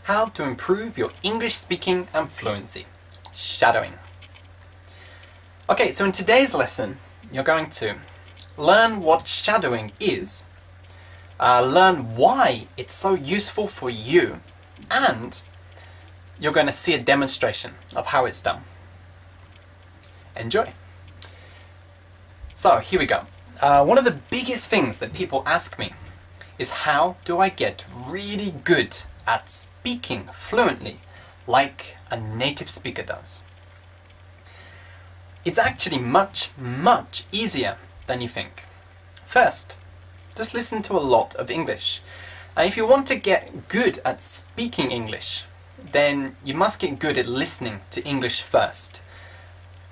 how to improve your English speaking and fluency. Shadowing. Okay, so in today's lesson, you're going to learn what shadowing is, learn why it's so useful for you, and you're going to see a demonstration of how it's done. Enjoy! So, here we go. One of the biggest things that people ask me is how do I get really good at speaking fluently like a native speaker does? It's actually much easier than you think. First, just listen to a lot of English. And if you want to get good at speaking English, then you must get good at listening to English first.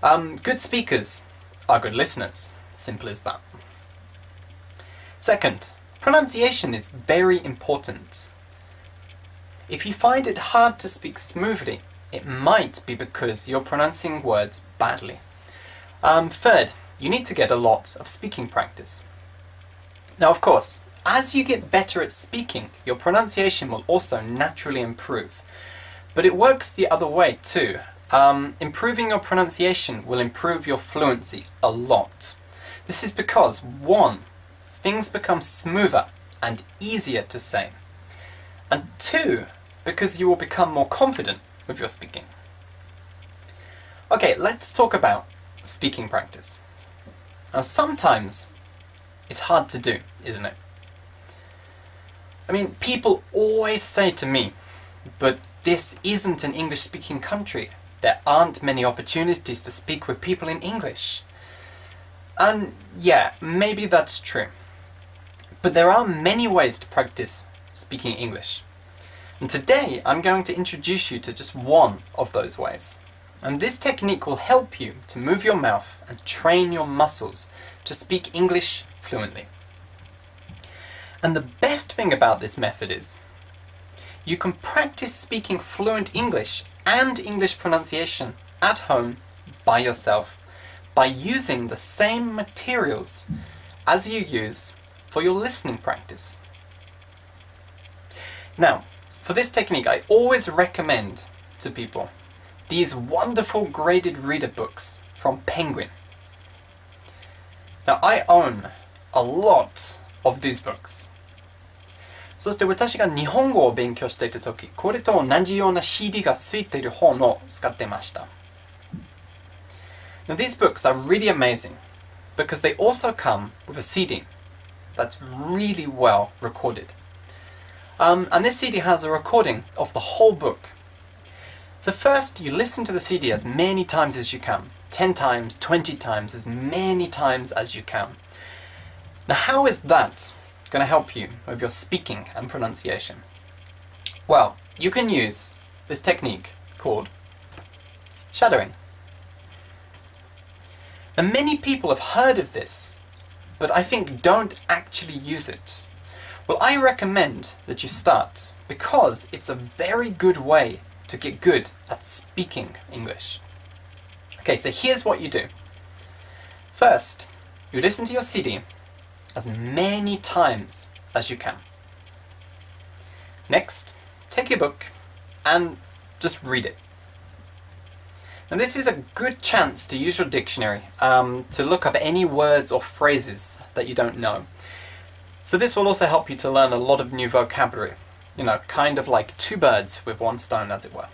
Good speakers are good listeners. Simple as that. Second, pronunciation is very important. If you find it hard to speak smoothly, it might be because you're pronouncing words badly. Third, you need to get a lot of speaking practice. Now, of course, as you get better at speaking, your pronunciation will also naturally improve. But it works the other way too. Improving your pronunciation will improve your fluency a lot. This is because, one, things become smoother and easier to say. And two, because you will become more confident with your speaking. Okay, let's talk about speaking practice. Now, sometimes it's hard to do, isn't it? I mean, people always say to me, but this isn't an English-speaking country. There aren't many opportunities to speak with people in English. And yeah, maybe that's true. But there are many ways to practice speaking English. And today I'm going to introduce you to just one of those ways. And this technique will help you to move your mouth and train your muscles to speak English fluently. And the best thing about this method is you can practice speaking fluent English and English pronunciation at home by yourself by using the same materials as you use for your listening practice. Now, for this technique, I always recommend to people these wonderful graded reader books from Penguin. Now, I own a lot of these books. そして私が日本語を勉強しているとき、これと同じような CD がついている本を使ってました。Now, these books are really amazing because they also come with a CD that's really well recorded. And this CD has a recording of the whole book. So first, you listen to the CD as many times as you can. 10 times, 20 times, as many times as you can. Now, how is that going to help you with your speaking and pronunciation? Well, you can use this technique called shadowing. Now, many people have heard of this, but I think don't actually use it. Well, I recommend that you start because it's a very good way to get good at speaking English. Okay, so here's what you do. First, you listen to your CD as many times as you can. Next, take your book and just read it. Now, this is a good chance to use your dictionary to look up any words or phrases that you don't know. So this will also help you to learn a lot of new vocabulary. You know, kind of like two birds with one stone, as it were.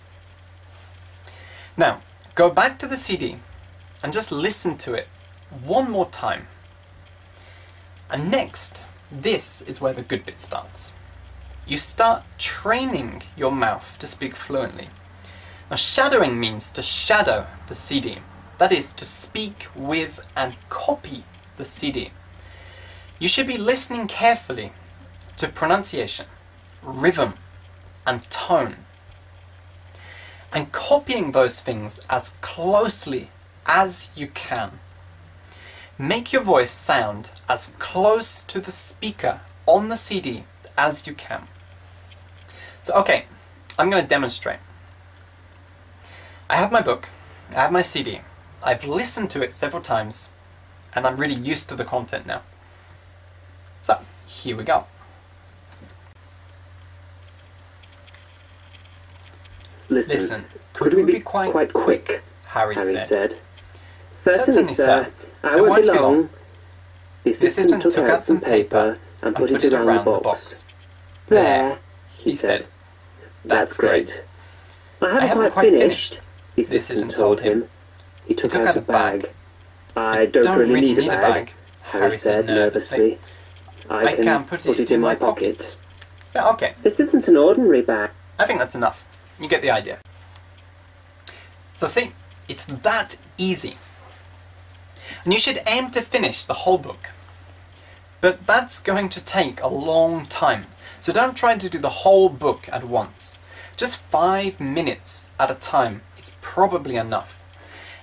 Now, go back to the CD and just listen to it one more time. And next, this is where the good bit starts. You start training your mouth to speak fluently. Now, shadowing means to shadow the CD. That is, to speak with and copy the CD. You should be listening carefully to pronunciation, rhythm, and tone, and copying those things as closely as you can. Make your voice sound as close to the speaker on the CD as you can. So, okay, I'm going to demonstrate. I have my book, I have my CD, I've listened to it several times, and I'm really used to the content now. So, here we go. Listen, could we be quite quick? Harry said. Certainly, sir. I won't be long. The assistant took out some paper and put it around the box. There, he said. That's great. I haven't quite finished, the assistant told him. He took out a bag. I don't really need a bag, Harry said nervously. I can put it in my pocket. Yeah, okay. This isn't an ordinary bag. I think that's enough. You get the idea. So see, it's that easy. And you should aim to finish the whole book. But that's going to take a long time. So don't try to do the whole book at once. Just 5 minutes at a time is probably enough.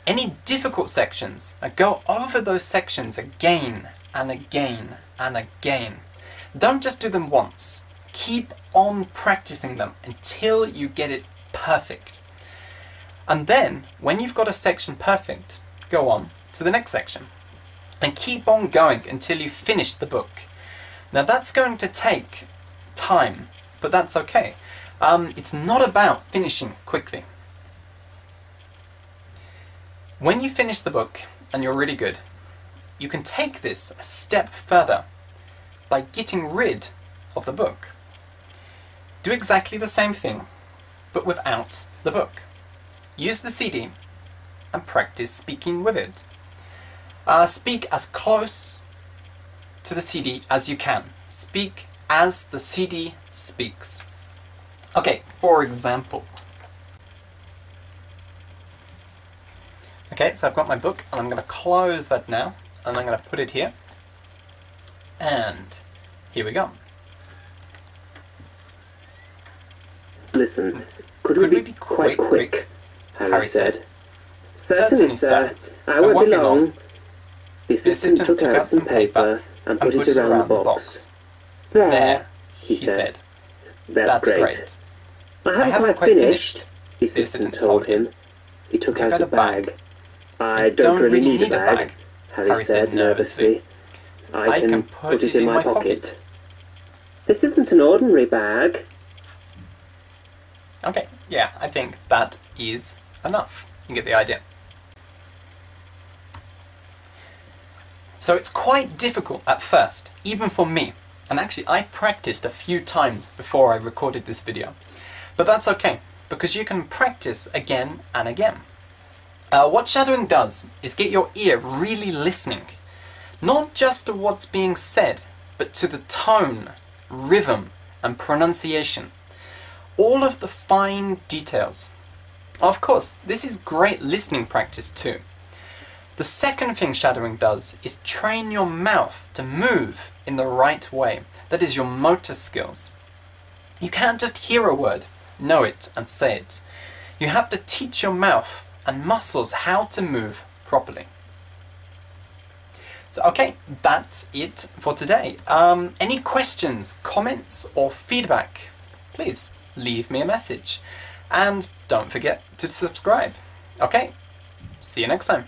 Any difficult sections, go over those sections again and again and again. Don't just do them once. Keep on practicing them until you get it perfect. And then, when you've got a section perfect, go on to the next section. And keep on going until you finish the book. Now that's going to take time, but that's okay. It's not about finishing quickly. When you finish the book, and you're really good, you can take this a step further by getting rid of the book. Do exactly the same thing, but without the book. Use the CD and practice speaking with it. Speak as close to the CD as you can. Speak as the CD speaks. Okay, for example. Okay, so I've got my book, and I'm going to close that now, and I'm going to put it here. And here we go. Listen, could we be quite quick? Harry said. Certainly, sir. I won't be long. The assistant took out some paper and put it around the box. There, he said. That's great. I haven't quite finished, the assistant told him. He took out a bag. I don't really need a bag, Harry said nervously. I can put it in my pocket. This isn't an ordinary bag. Okay, yeah, I think that is enough. You get the idea. So it's quite difficult at first, even for me. And actually, I practiced a few times before I recorded this video. But that's okay, because you can practice again and again. What shadowing does is get your ear really listening. Not just to what's being said, but to the tone, rhythm, and pronunciation. All of the fine details. Of course, this is great listening practice too. The second thing shadowing does is train your mouth to move in the right way. That is your motor skills. You can't just hear a word, know it, and say it. You have to teach your mouth and muscles how to move properly. So, okay, that's it for today. Any questions, comments, or feedback? Please leave me a message. And don't forget to subscribe. Okay, see you next time.